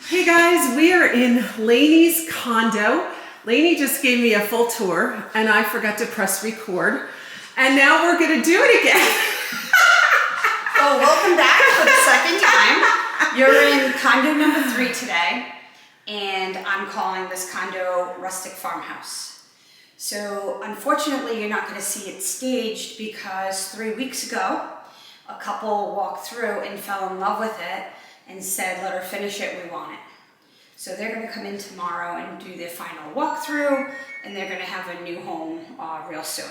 Hey guys, we are in Lainey's condo. Lainey just gave me a full tour and I forgot to press record. And now we're gonna do it again. Well, welcome back for the second time. You're in condo number 3 today, and I'm calling this condo Rustic Farmhouse. So unfortunately, you're not gonna see it staged because 3 weeks ago, a couple walked through and fell in love with it and said, let her finish it, we want it. So they're gonna come in tomorrow and do their final walkthrough, and they're gonna have a new home real soon.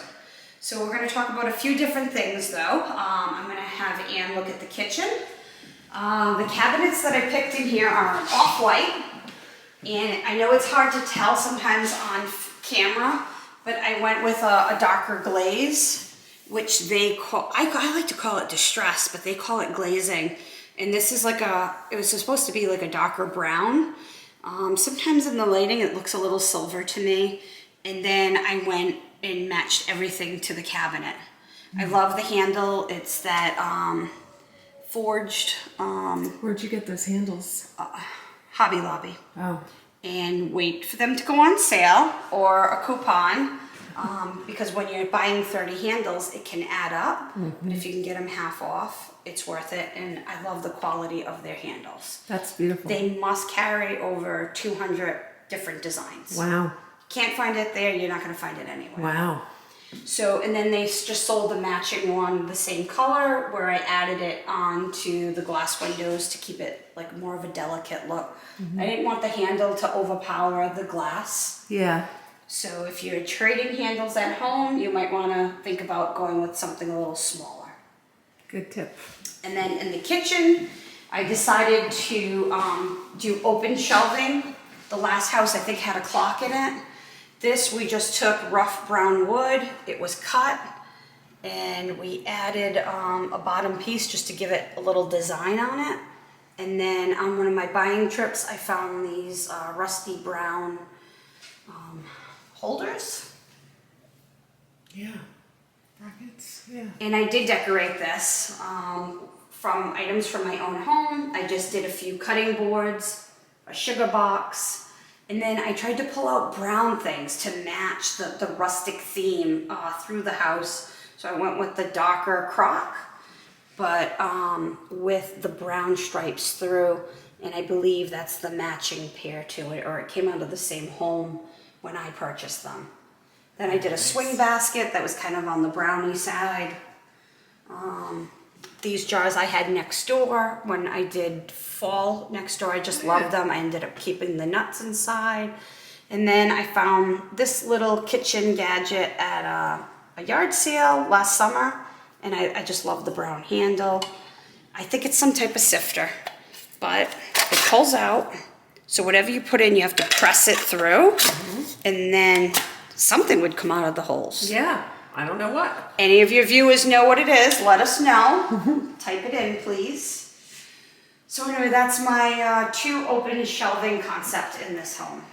So we're gonna talk about a few different things though. I'm gonna have Ann look at the kitchen. The cabinets that I picked in here are off-white, and I know it's hard to tell sometimes on camera, but I went with a darker glaze, which they call, I like to call it distress, but they call it glazing. And this is like it was supposed to be like a darker brown. Sometimes in the lighting it looks a little silver to me. And then I went and matched everything to the cabinet. I love the handle. It's that forged. Where'd you get those handles? Hobby Lobby. Oh. And wait for them to go on sale or a coupon. Because when you're buying 30 handles, it can add up. But if you can get them half off, it's worth it. And I love the quality of their handles. That's beautiful. They must carry over 200 different designs. Wow. Can't find it there, you're not gonna find it anywhere. Wow. So, and then they just sold the matching one, the same color, where I added it onto the glass windows to keep it like more of a delicate look. I didn't want the handle to overpower the glass. Yeah. So if you're trading handles at home, you might wanna think about going with something a little smaller. Good tip. And then in the kitchen, I decided to do open shelving. The last house I think had a clock in it. This we just took rough brown wood. It was cut, and we added a bottom piece just to give it a little design on it. And then on one of my buying trips, I found these rusty brown holders. Yeah. Brackets. Yeah. And I did decorate this from items from my own home. I just did a few cutting boards, a sugar box, and then I tried to pull out brown things to match the rustic theme through the house. So I went with the darker crock, but with the brown stripes through, and I believe that's the matching pair to it, or it came out of the same home when I purchased them. Then I did a swing basket that was kind of on the brownie side. These jars I had next door when I did fall next door. I just loved them. I ended up keeping the nuts inside. And then I found this little kitchen gadget at a yard sale last summer. And I just love the brown handle. I think it's some type of sifter, but it pulls out. So whatever you put in, you have to press it through. And then something would come out of the holes. Yeah. I don't know what. Any of your viewers know what it is, let us know. Type it in, please. So anyway, that's my 2 open shelving concept in this home.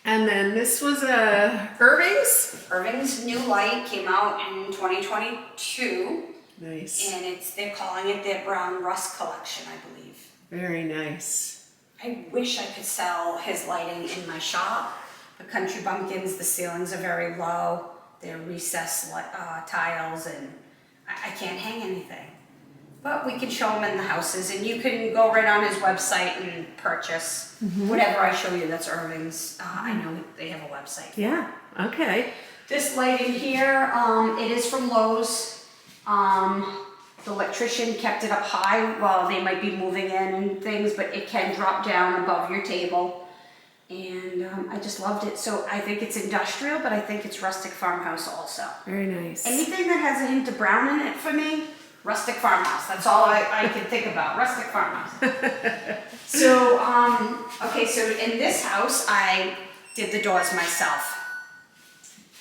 And then this was Irving's. Irving's new light came out in 2022. Nice. And they're calling it their Brown Rust collection, I believe. Very nice. I wish I could sell his lighting in my shop. The country bumpkins, the ceilings are very low. They're recessed tiles, and I can't hang anything. But we can show them in the houses, and you can go right on his website and purchase whatever I show you that's Irving's. I know they have a website. Yeah. Okay. This lighting here, it is from Lowe's. The electrician kept it up high while they might be moving in and things, but it can drop down above your table. And I just loved it. So I think it's industrial, but I think it's Rustic Farmhouse also. Very nice. Anything that has a hint of brown in it for me, Rustic Farmhouse. That's all I can think about, Rustic Farmhouse. So, okay, so in this house, I did the doors myself.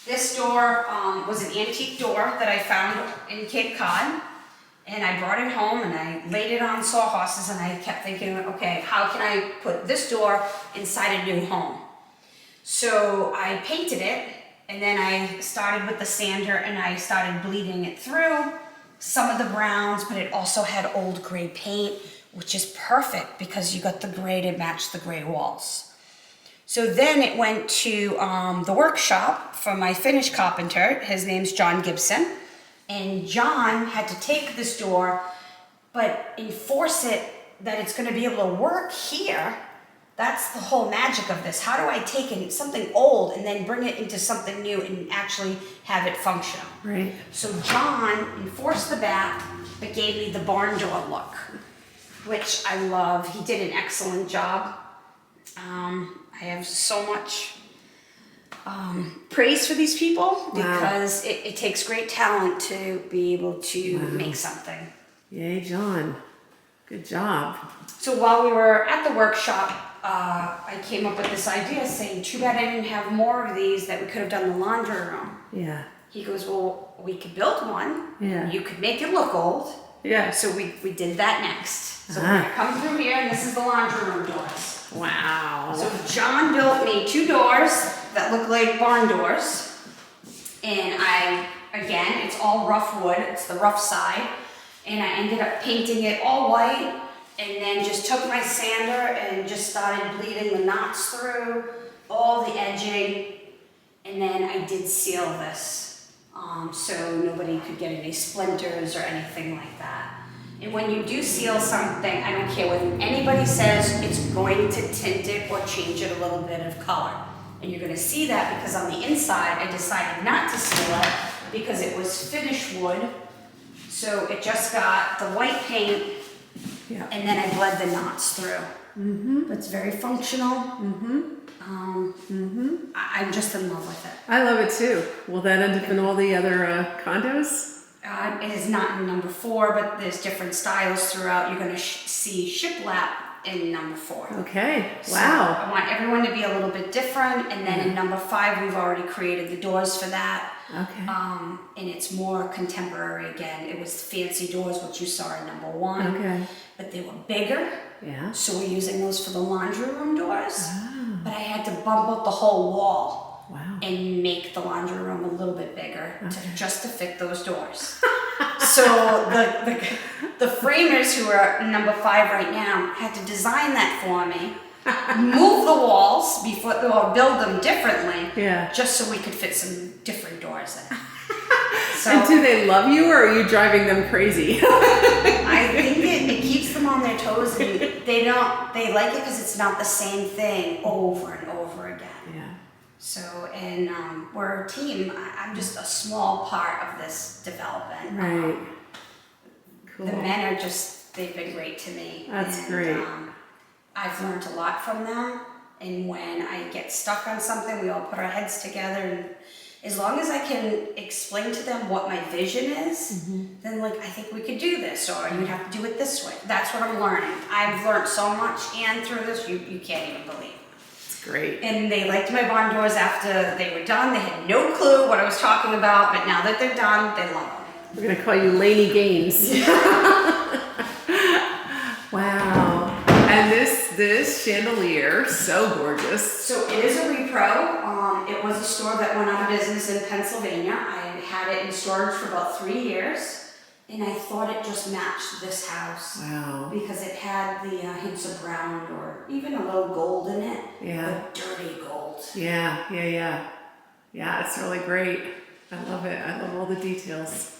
This door was an antique door that I found in Cape Cod. And I brought it home and I laid it on sawhorses, and I kept thinking, okay, how can I put this door inside a new home? So I painted it, and then I started with the sander and I started bleeding it through some of the browns, but it also had old gray paint, which is perfect because you got the gray to match the gray walls. So then it went to the workshop for my Finnish carpenter. His name's John Gibson. And John had to take this door, but enforce it that it's going to be able to work here. That's the whole magic of this. How do I take something old and then bring it into something new and actually have it functional? Right. So John enforced the back, but gave me the barn door look, which I love. He did an excellent job. I have so much praise for these people because it takes great talent to be able to make something. Yay, John. Good job. So while we were at the workshop, I came up with this idea saying, too bad I didn't have more of these, that we could have done the laundry room. Yeah. He goes, well, we could build one. Yeah. You could make it look old. Yeah. So we did that next. So we're gonna come through here, and this is the laundry room doors. Wow. So John built me 2 doors that look like barn doors. And again, it's all rough wood, it's the rough side. And I ended up painting it all white, and then just took my sander and just started bleeding the knots through, all the edging. And then I did seal this, so nobody could get any splinters or anything like that. And when you do seal something, I don't care what anybody says, it's going to tint it or change it a little bit of color. And you're gonna see that because on the inside, I decided not to seal it because it was finished wood. So it just got the white paint, and then I bled the knots through. But it's very functional. I'm just in love with it. I love it too. Will that end up in all the other condos? It is not in number 4, but there's different styles throughout. You're going to see shiplap in number 4. Okay. So Wow. I want everyone to be a little bit different. And then in number 5, we've already created the doors for that. Okay. And it's more contemporary again. It was fancy doors, which you saw in number 1. Okay. But they were bigger. Yeah. So we're using those for the laundry room doors. But I had to bump up the whole wall. Wow. And make the laundry room a little bit bigger just to fit those doors. So the framers who are number 5 right now had to design that for me, move the walls before or build them differently, just so we could fit some different doors in. So And do they love you, or are you driving them crazy? I think it keeps them on their toes, and they like it because it's not the same thing over and over again. Yeah. So, and we're a team. I'm just a small part of this development. Right. Cool. The men are they've been great to me. That's great. I've learned a lot from them. And when I get stuck on something, we all put our heads together. And as long as I can explain to them what my vision is, then I think we could do this, or you'd have to do it this way. That's what I'm learning. I've learned so much, and through this, you can't even believe. Great. And they liked my barn doors after they were done. They had no clue what I was talking about, but now that they're done, they love them. We're going to call you Lainey Gaines. Wow. And this chandelier, so gorgeous. So it is a repro. It was a store that went out of business in Pennsylvania. I had it in storage for about 3 years. And I thought it just matched this house. Wow. Because it had the hints of brown or even a little gold in it. Yeah. But dirty gold. Yeah. Yeah, it's really great. I love it. I love all the details.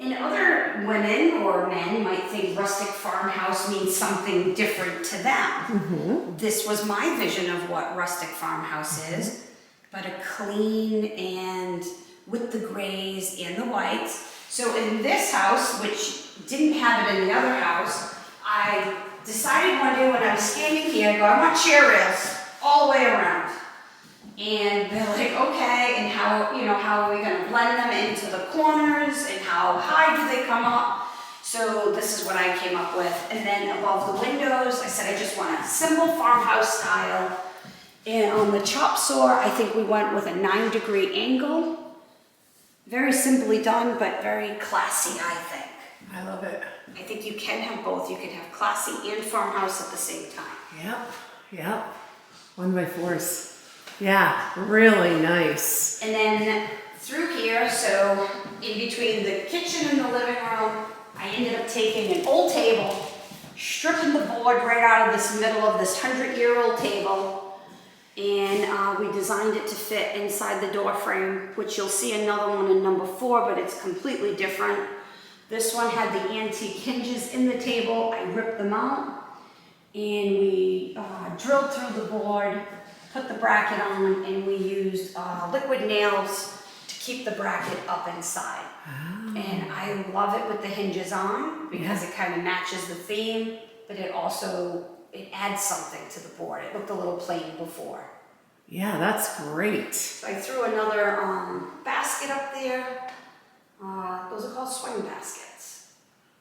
And other women or men might think rustic farmhouse means something different to them. This was my vision of what rustic farmhouse is, but a clean and with the grays and the whites. So in this house, which didn't have it in the other house, I decided one day when I was standing here, I want chair rails all the way around. And they're like, okay, and how are we gonna blend them into the corners, and how high do they come up? So this is what I came up with. And then above the windows, I said I just want a simple farmhouse style. And on the chop saw, I think we went with a 9-degree angle. Very simply done, but very classy, I think. I love it. I think you can have both. You can have classy and farmhouse at the same time. Yep. 1x4s. Yeah, really nice. And then through here, so in between the kitchen and the living room, I ended up taking an old table, stripping the board right out of this middle of this 100-year-old table, and we designed it to fit inside the door frame, which you'll see another one in number 4, but it's completely different. This one had the antique hinges in the table. I ripped them out, and we drilled through the board, put the bracket on, and we used liquid nails to keep the bracket up inside. Oh. And I love it with the hinges on because it kind of matches the theme, but it adds something to the board. It looked a little plain before. Yeah, that's great. So I threw another basket up there. Those are called swing baskets.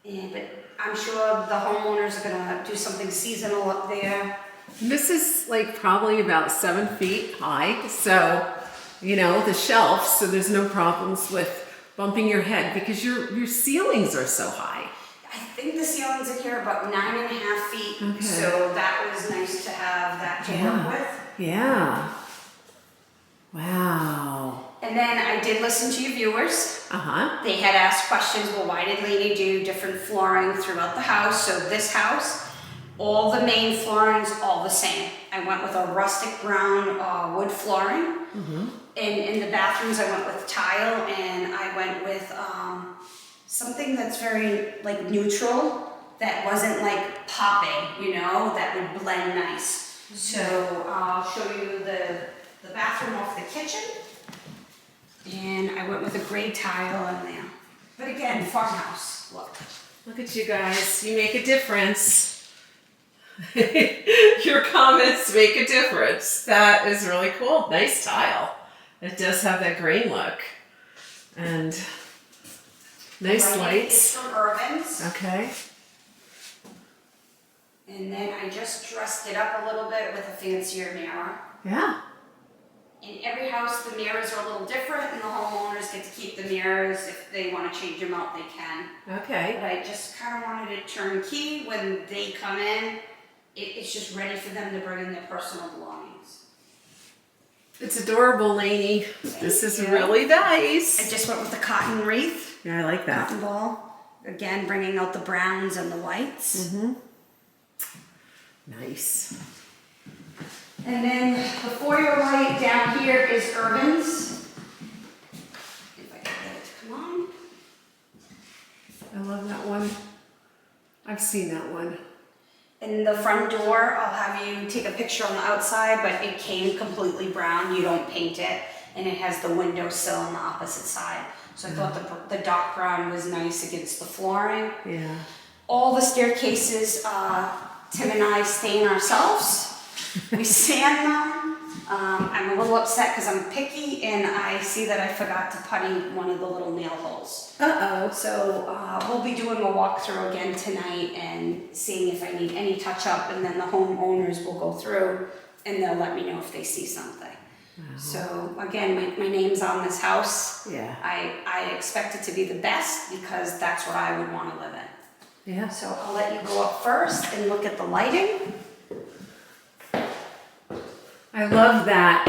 But I'm sure the homeowners are gonna do something seasonal up there. This is like probably about 7 feet high, so you know the shelf, so there's no problems with bumping your head because your ceilings are so high. I think the ceilings in here are about 9.5 feet, okay. So that was nice to have that to work with. Yeah. Wow. And then I did listen to your viewers. Uh-huh. They had asked questions, well, why did Lainey do different flooring throughout the house? So this house, all the main flooring's all the same. I went with a rustic brown wood flooring. Mm-hmm. In the bathrooms, I went with tile, and I went with something that's very like neutral, that wasn't like popping, you know, that would blend nice. Mm-hmm. So I'll show you the bathroom off the kitchen. And I went with a gray tile in there. But again, farmhouse look. Look at you guys. You make a difference. Your comments make a difference. That is really cool. Nice tile. It does have that green look. And nice lights. It's from Irvin's. Okay. And then I just dressed it up a little bit with a fancier mirror. Yeah. In every house, the mirrors are a little different, and the homeowners get to keep the mirrors. If they want to change them out, they can. Okay. But I just kind of wanted it turnkey. When they come in, it's just ready for them to bring in their personal belongings. It's adorable, Lainey. This is you. really nice. I just went with the cotton wreath. Yeah, I like that. Cotton ball. Again, bringing out the browns and the whites. Mm-hmm. Nice. And then the foyer light down here is Irvin's. If I can get it to come on. I love that one. I've seen that one. In the front door, I'll have you take a picture on the outside, but it came completely brown. You don't paint it, and it has the windowsill on the opposite side. So I thought the dark brown was nice against the flooring. Yeah. All the staircases, Tim and I stain ourselves. We sand them. I'm a little upset because I'm picky, and I see that I forgot to putty one of the little nail holes. Uh-oh. So we'll be doing a walkthrough again tonight and seeing if I need any touch up, and then the homeowners will go through and they'll let me know if they see something. Wow. So again, my name's on this house. Yeah. I expect it to be the best because that's what I would want to live in. Yeah. So I'll let you go up first and look at the lighting. I love that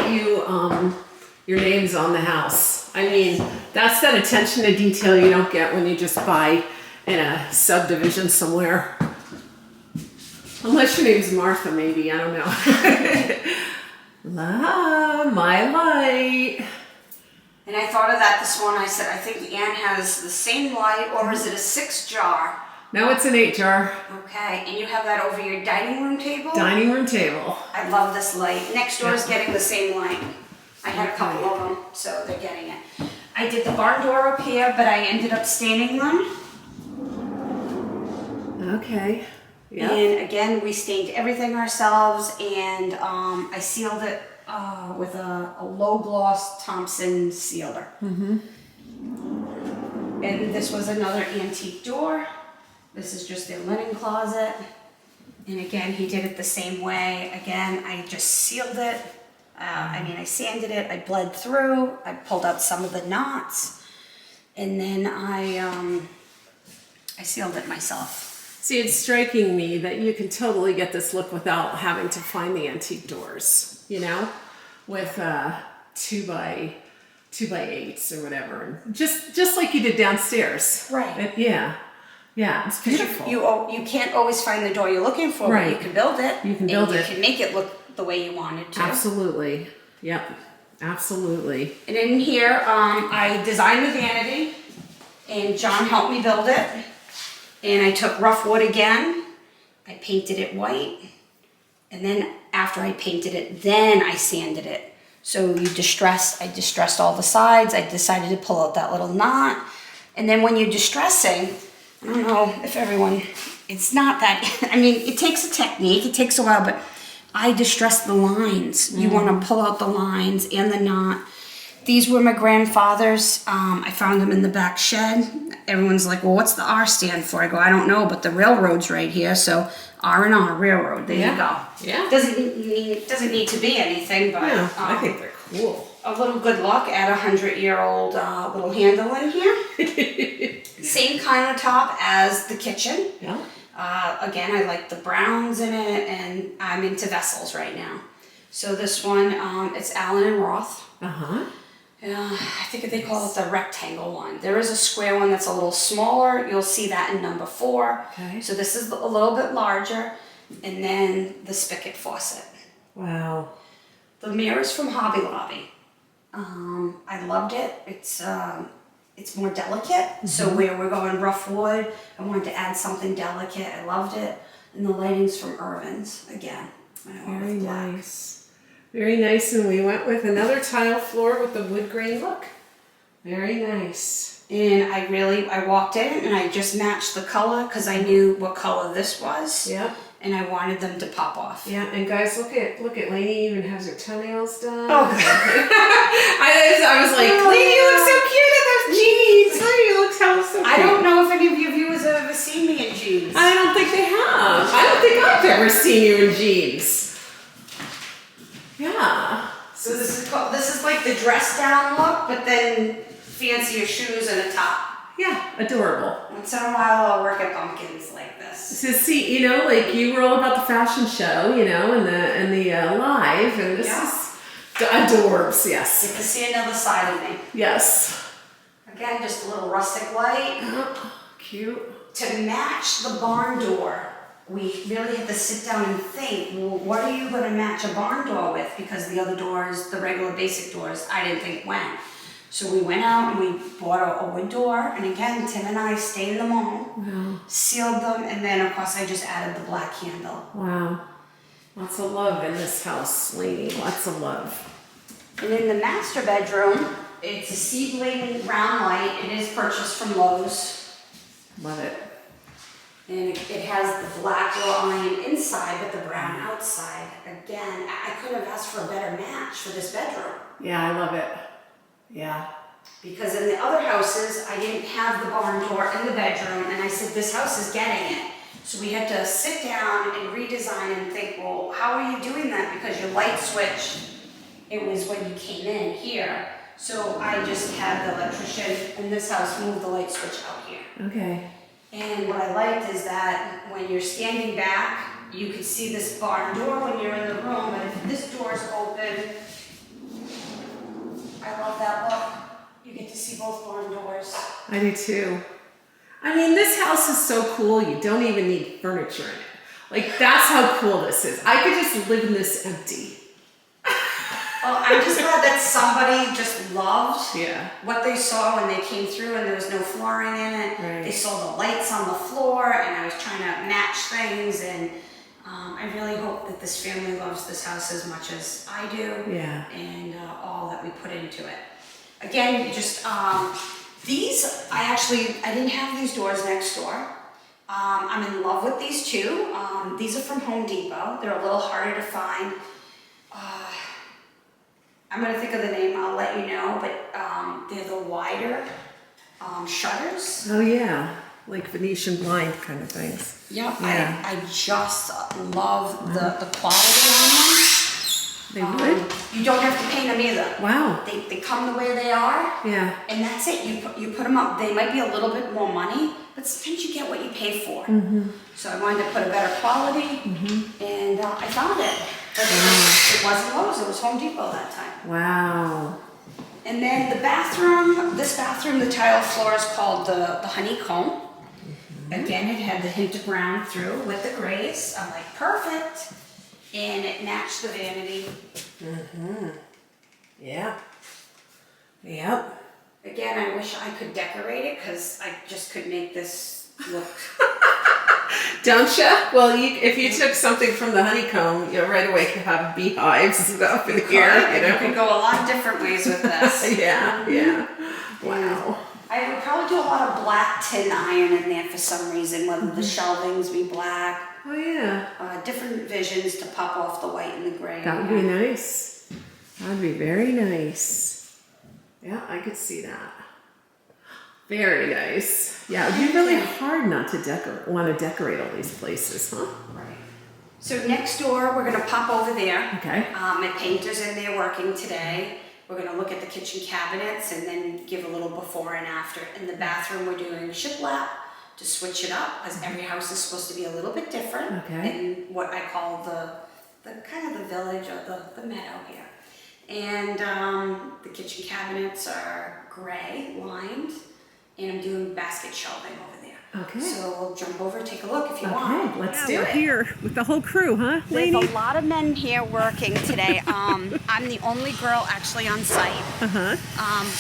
your name's on the house. I mean, that's that attention to detail you don't get when you just buy in a subdivision somewhere. Unless your name's Martha, maybe, I don't know. My light. And I thought of that this morning. I said, I think Ann has the same light, or is it a 6 jar? No, it's an 8 jar. Okay, and you have that over your dining room table? Dining room table. I love this light. Next door is getting the same light. I had a couple of them, so they're getting it. I did the barn door up here, but I ended up staining them. Okay. Yeah. And again, we stained everything ourselves, and I sealed it with a low gloss Thompson sealer. Mm-hmm. And this was another antique door. This is just their linen closet. And again, he did it the same way. Again, I just sealed it. I sanded it, I bled through, I pulled out some of the knots, and then I sealed it myself. See, it's striking me that you can totally get this look without having to find the antique doors, you know, with 2x8s or whatever, and just like you did downstairs. Right. Yeah. Yeah, it's beautiful. You can't always find the door you're looking for, Right. but you can build it. You can build it. You can make it look the way you want it to. Absolutely. Yep. Absolutely. And in here, I designed the vanity, and John helped me build it. And I took rough wood again. I painted it white. And then after I painted it, then I sanded it. So I distressed all the sides. I decided to pull out that little knot. And then when you're distressing, I don't know if everyone, it's not that, I mean, it takes a technique, it takes a while, but I distress the lines. You want to pull out the lines and the knot. These were my grandfather's. I found them in the back shed. Everyone's like, well, what's the R stand for? I go, I don't know, but the railroad's right here, so R&R, railroad, there you go. Yeah. Doesn't need to be anything, but Yeah, I think they're cool. a little good luck. Add a 100-year-old little handle in here. Same kind of top as the kitchen. Yeah. Again, I like the browns in it, and I'm into vessels right now. So this one, it's Allen and Roth. Uh-huh. I think they call it the rectangle one. There is a square one that's a little smaller. You'll see that in number 4. Okay. So this is a little bit larger. And then the spigot faucet. Wow. The mirror's from Hobby Lobby. I loved it. It's more delicate. So where we're going rough wood, I wanted to add something delicate. I loved it. And the lighting's from Irvin's again. Very nice. Very nice, and we went with another tile floor with the wood grain look. Very nice. And I walked in and I just matched the color because I knew what color this was. Yep. And I wanted them to pop off. Yeah, and guys, look at Lainey even has her toenails done. Oh, I was like, Lainey, you look so cute in those jeans. Lainey looks so cute. I don't know if any of your viewers have ever seen me in jeans. I don't think they have. I don't think I've ever seen you in jeans. Yeah. So this is like the dress down look, but then fancier shoes and a top. Yeah, adorable. Once in a while I'll work at bumpkins like this. So see, like you were all about the fashion show, and the live, and this is adorbs, yes. You can see another side of me. Yes. Again, just a little rustic light. Oh, cute. To match the barn door, we really had to sit down and think, well, what are you going to match a barn door with? Because the other doors, the regular basic doors, I didn't think went. So we went out and we bought a wood door. And again, Tim and I stained them all, sealed them, and then of course I just added the black handle. Wow. Lots of love in this house, Lainey. Lots of love. And in the master bedroom, it's a seedling round light. It is purchased from Lowe's. Love it. And it has the black line inside but the brown outside. Again, I couldn't have asked for a better match for this bedroom. Yeah, I love it. Yeah. Because in the other houses, I didn't have the barn door in the bedroom, and I said, this house is getting it. So we had to sit down and redesign and think, well, how are you doing that? Because your light switch, it was when you came in here. So I just had the electrician in this house move the light switch out here. Okay. And what I liked is that when you're standing back, you could see this barn door when you're in the room, but if this door's open, I love that look. You get to see both barn doors. I do too. I mean, this house is so cool, you don't even need furniture in it. Like, that's how cool this is. I could just live in this empty. Well, I'm just glad that somebody just loved what they saw when they came through and there was no flooring in it. Right. They saw the lights on the floor and I was trying to match things, and I really hope that this family loves this house as much as I do. Yeah. And all that we put into it. Again, just these, I didn't have these doors next door. I'm in love with these two. These are from Home Depot. They're a little harder to find. I'm going to think of the name, I'll let you know, but they're the wider shutters. Oh yeah, like Venetian blind kind of things. Yep, Yeah. I just love the quality on them. They would? You don't have to paint them either. Wow. They come the way they are. Yeah. And that's it. You put them up. They might be a little bit more money, but sometimes you get what you pay for. So I wanted to put a better quality, and I found it. But it wasn't Lowe's. It was Home Depot that time. Wow. And then the bathroom. This bathroom, the tile floor is called the honeycomb. Again, it had the hint of brown through with the grays. I'm like, perfect. And it matched the vanity. Yeah. Yep. Again, I wish I could decorate it because I just could make this look. Don't you? Well, if you took something from the honeycomb, you right away could have beehives up in here. You could go a lot of different ways with this. Yeah. Wow. I would probably do a lot of black tin iron in there for some reason, whether the shelvings be black. Oh yeah. Different visions to pop off the white and the gray. That would be nice. That would be very nice. Yeah, I could see that. Very nice. Yeah, it'd be really hard not to want to decorate all these places, huh? Right. So next door, we're gonna pop over there. Okay. My painter's in there working today. We're gonna look at the kitchen cabinets and then give a little before and after. In the bathroom, we're doing shiplap to switch it up, because every house is supposed to be a little bit different in what I call the kind of the village or the meadow here. And the kitchen cabinets are gray lined, and I'm doing basket shelving over there. Okay. So we'll jump over and take a look if you want. Okay, let's do it. Here with the whole crew, huh, There's Lainey? a lot of men here working today. I'm the only girl actually on site,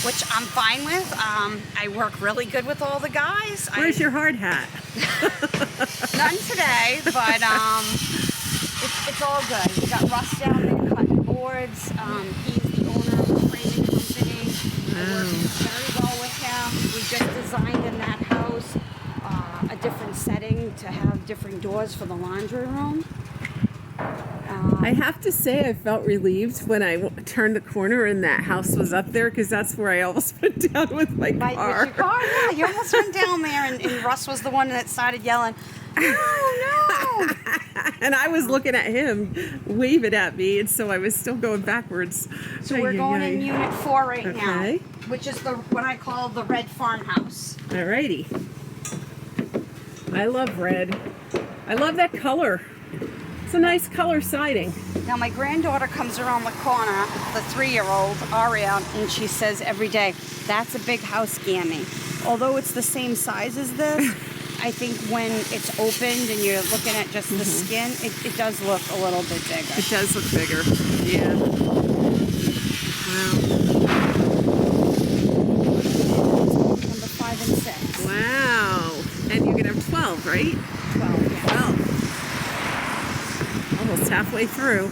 which I'm fine with. I work really good with all the guys. Where's your hard hat? None today, but it's all good. We got Russ down there cutting boards. He's the owner of the framing company. I work very well with him. We just designed in that house a different setting to have different doors for the laundry room. I have to say I felt relieved when I turned the corner and that house was up there, because that's where I almost went down with my car. With your car? Yeah, you almost went down there, and Russ was the one that started yelling, no. And I was looking at him, waving at me, and so I was still going backwards. So we're going in Unit 4 right now, Okay. which is what I call the red farmhouse. Alrighty. I love red. I love that color. It's a nice color siding. Now my granddaughter comes around the corner, the 3-year-old, Aria, and she says every day, that's a big house, Gammy. Although it's the same size as this, I think when it's opened and you're looking at just the skin, it does look a little bit bigger. It does look bigger. Yeah. Number 5 and 6. Wow. And you're gonna have 12, right? 12, yeah. 12. Almost halfway through.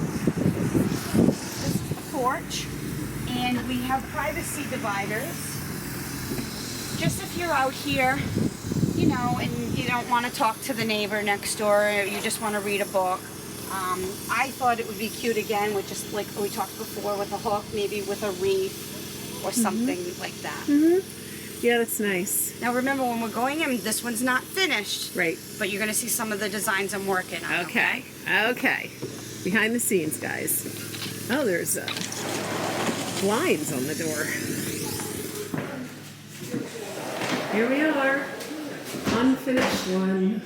This is the porch, and we have privacy dividers. Just if you're out here, you know, and you don't want to talk to the neighbor next door, or you just want to read a book. I thought it would be cute again with just like we talked before, with a hook, maybe with a wreath or something like that. Yeah, that's nice. Now remember, when we're going in, this one's not finished. Right. But you're going to see some of the designs I'm working on. Okay. Okay. Behind the scenes, guys. Oh, there's blinds on the door. Here we are. Unfinished one.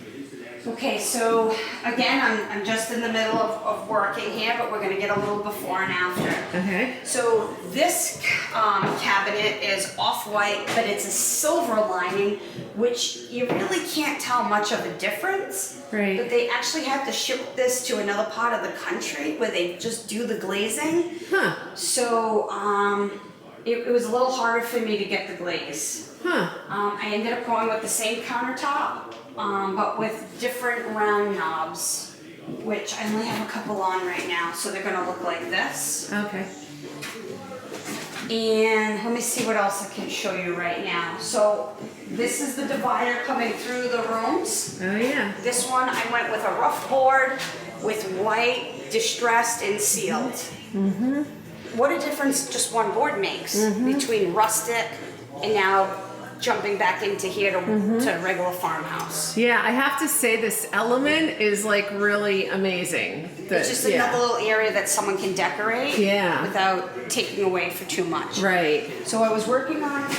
Okay, so again, I'm just in the middle of working here, but we're going to get a little before and after. Okay. So this cabinet is off-white, but it's a silver lining, which you really can't tell much of a difference. Right. But they actually have to ship this to another part of the country where they just do the glazing. Huh. So it was a little harder for me to get the glaze. Huh. I ended up going with the same countertop, but with different round knobs, which I only have a couple on right now, so they're gonna look like this. Okay. And let me see what else I can show you right now. So this is the divider coming through the rooms. Oh yeah. This one I went with a rough board with white, distressed, and sealed. What a difference just one board makes between rustic and now jumping back into here to regular farmhouse. Yeah, I have to say this element is like really amazing. It's just another little area that someone can decorate without taking away for too much. Right. So I was working on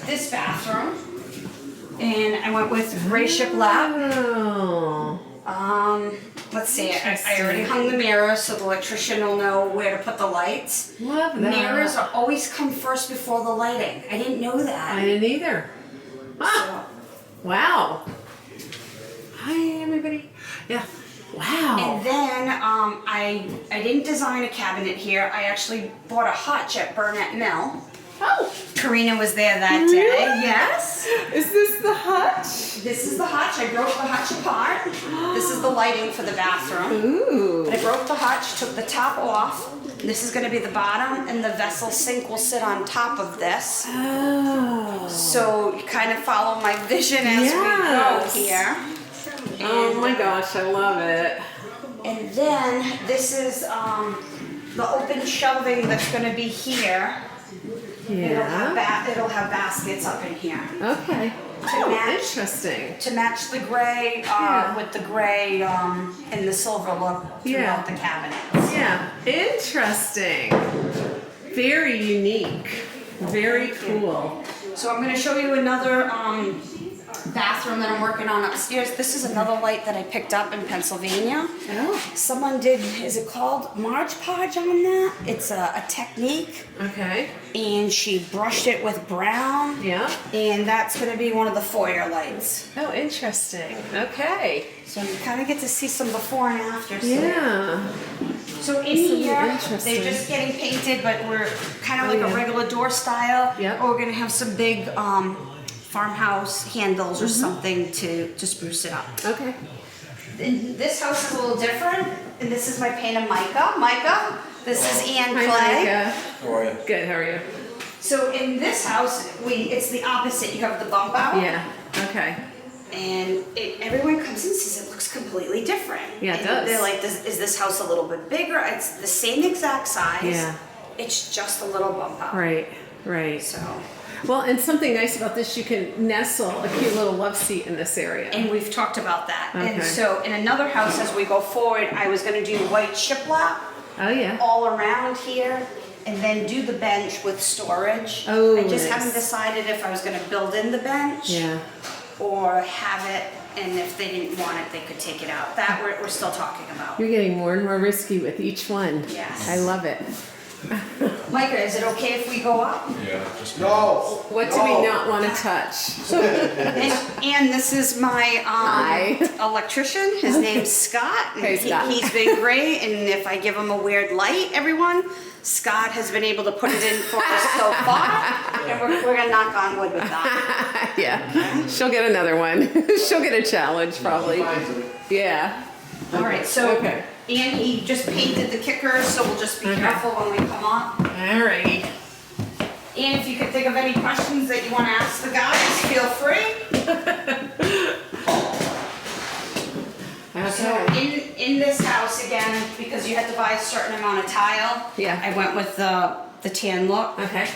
this bathroom, and I went with gray shiplap. Oh. Let's see, I already hung the mirror so the electrician will know where to put the lights. Love that. Mirrors are always come first before the lighting. I didn't know that. I didn't either. So, Wow. Hi, everybody. Yeah. Wow. And then I didn't design a cabinet here. I actually bought a hutch at Burnett Mill. Oh. Karina was there that day. Really? Yes. Is this the hutch? This is the hutch. I broke the hutch apart. This is the lighting for the bathroom. Ooh. I broke the hutch, took the top off. This is going to be the bottom, and the vessel sink will sit on top of this. Oh. So you kind of follow my vision as Yes. we go here. Oh my gosh, I love it. And then this is the open shelving that's going to be here. Yeah. It'll have baskets up in here. Okay. Oh, match. interesting. To match the gray with the gray and the silver look throughout the cabinets. Yeah. Interesting. Very unique. Very cool. So I'm going to show you another bathroom that I'm working on upstairs. This is another light that I picked up in Pennsylvania. Oh. Someone did, is it called Marge Podge on that? It's a technique. Okay. And she brushed it with brown. Yeah. And that's going to be one of the foyer lights. Oh, interesting. Okay. So you kind of get to see some before and after. Yeah. So in This is here, interesting. they're just getting painted, but we're kind of like a regular door style. Yep. Or we're going to have some big farmhouse handles or something to spruce it up. Okay. And this house is a little different, and this is my painted Micah. Micah, this is Ann Clay. Hi, Micah. How are you? Good. How are you? So in this house, it's the opposite. You have the bump out. Yeah. Okay. And everyone comes in and says it looks completely different. Yeah, it And does. They're like, is this house a little bit bigger? It's the same exact size. Yeah. It's just a little bump out. Right. Right. So, Well, and something nice about this, you can nestle a cute little love seat in this area. and we've talked about that. And Okay. so in another house, as we go forward, I was going to do white shiplap Oh yeah. all around here, and then do the bench with storage. Oh, I just nice. haven't decided if I was going to build in the bench Yeah. or have it, and if they didn't want it, they could take it out. That we're still talking about. You're getting more and more risky with each one. Yes. I love it. Micah, is it okay if we go up? Yeah, just No. What do we not want to touch? And this is my Hi. electrician. His name's Scott. And Hey, Scott. He's been great, and if I give him a weird light, everyone, Scott has been able to put it in for us so far, and we're gonna knock on wood with that. Yeah. She'll get another one. She'll get a challenge probably. Yeah. All right, so, Okay. and he just painted the kickers, so we'll just be Okay. careful when we come up. Alrighty. And if you could think of any questions that you want to ask the guys, feel free. So Okay. in this house again, because you had to buy a certain amount of tile. Yeah. I went with the tan look Okay.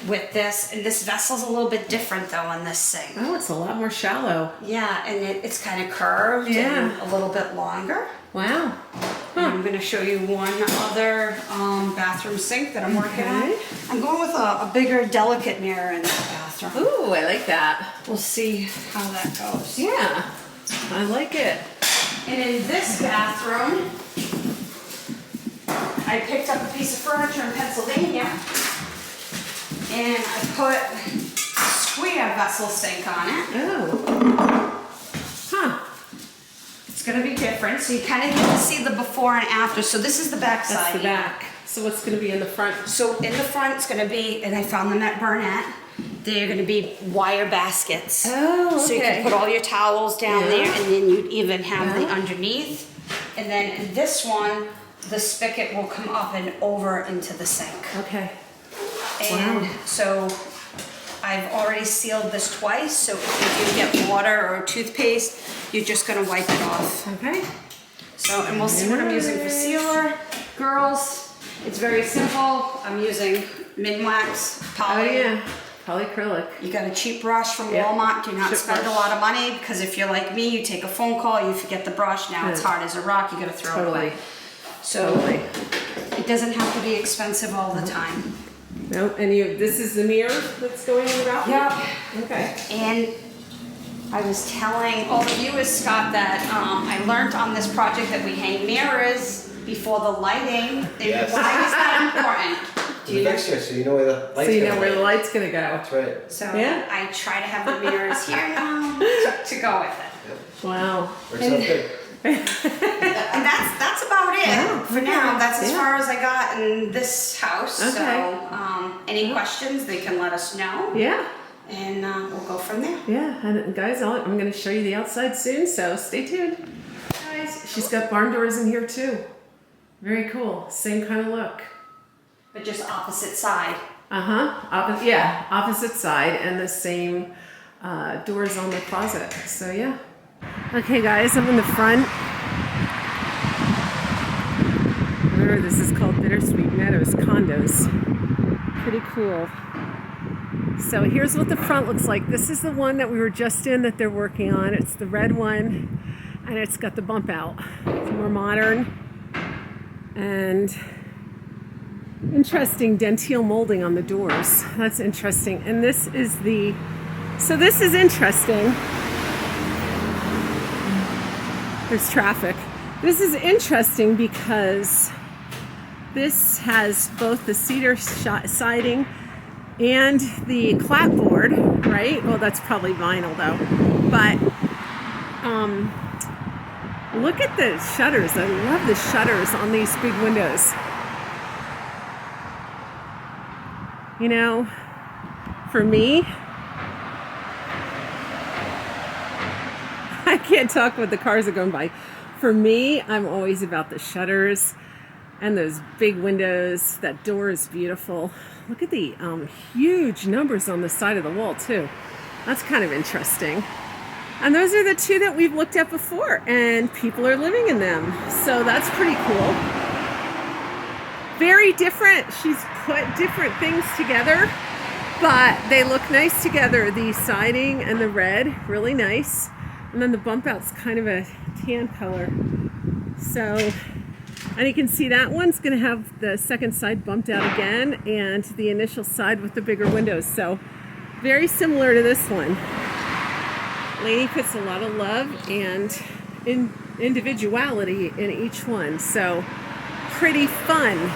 with this, and this vessel's a little bit different though on this sink. Oh, it's a lot more shallow. Yeah, and it's kind of curved Yeah. and a little bit longer. Wow. And I'm gonna show you one other bathroom sink that I'm working on. Okay. I'm going with a bigger delicate mirror in the bathroom. Ooh, I like that. We'll see how that goes. Yeah. I like it. And in this bathroom, I picked up a piece of furniture in Pennsylvania and I put a square vessel sink on it. Oh. Huh. It's gonna be different, so you kind of get to see the before and after. So this is the back That's side. the back. So what's going to be in the front? So in the front, it's gonna be, and I found them at Burnett, they're gonna be wire baskets. Oh, So you okay. can put all your towels down Yeah. there, and then you'd even have the Yeah. underneath. And then in this one, the spigot will come up and over into the sink. Okay. And Wow. so I've already sealed this twice, so if you do get water or toothpaste, you're just gonna wipe it off. Okay. So, and we'll see what I'm using for sealer. Girls, it's very simple. I'm using Minwax Oh poly. yeah. Polyacrylic. You got a cheap brush from Yep. Walmart. Do not Cheap spend brush. a lot of money, because if you're like me, you take a phone call, you forget the brush, now it's Yeah. hard as a rock, you gotta throw it Totally. away. So Totally. it doesn't have to be expensive all the time. Nope. And you. This is the mirror that's going in the bathroom. Yeah. Okay. And I was telling all the viewers, Scott, that I learned on this project that we hang mirrors before the lighting. And Yes. why is that important? Do you know? fixture, so you know where the light's So you know gonna where be. the light's gonna go. That's right. So Yeah. I try to have the mirrors here now to go with it. Wow. Works out good. And that's about it for now. That's as Yeah. far as I got in this house. Okay. So any questions, they can let us know, Yeah. and we'll go from there. Yeah. And guys, I'm gonna show you the outside soon, so stay tuned. Guys, she's got barn doors in here too. Very cool. Same kind of look. But just opposite side. Opposite side, and the same doors on the closet. So yeah. Okay, guys, I'm in the front. Remember, this is called Bittersweet Meadows Condos. Pretty cool. So here's what the front looks like. This is the one that we were just in that they're working on. It's the red one, and it's got the bump out. It's more modern and interesting dentile molding on the doors. That's interesting. And this is this is interesting. There's traffic. This is interesting because this has both the cedar siding and the clapboard, right? Well, that's probably vinyl though. But look at the shutters. I love the shutters on these big windows. You know, for me, I can't talk with the cars are going by. For me, I'm always about the shutters and those big windows. That door is beautiful. Look at the huge numbers on the side of the wall too. That's kind of interesting. And those are the two that we've looked at before, and people are living in them. So that's pretty cool. Very different. She's put different things together, but they look nice together. The siding and the red, really nice. And then the bump out's kind of a tan color. So, and you can see that one's gonna have the second side bumped out again, and the initial side with the bigger windows. So, very similar to this one. Lainey puts a lot of love and individuality in each one. So, pretty fun.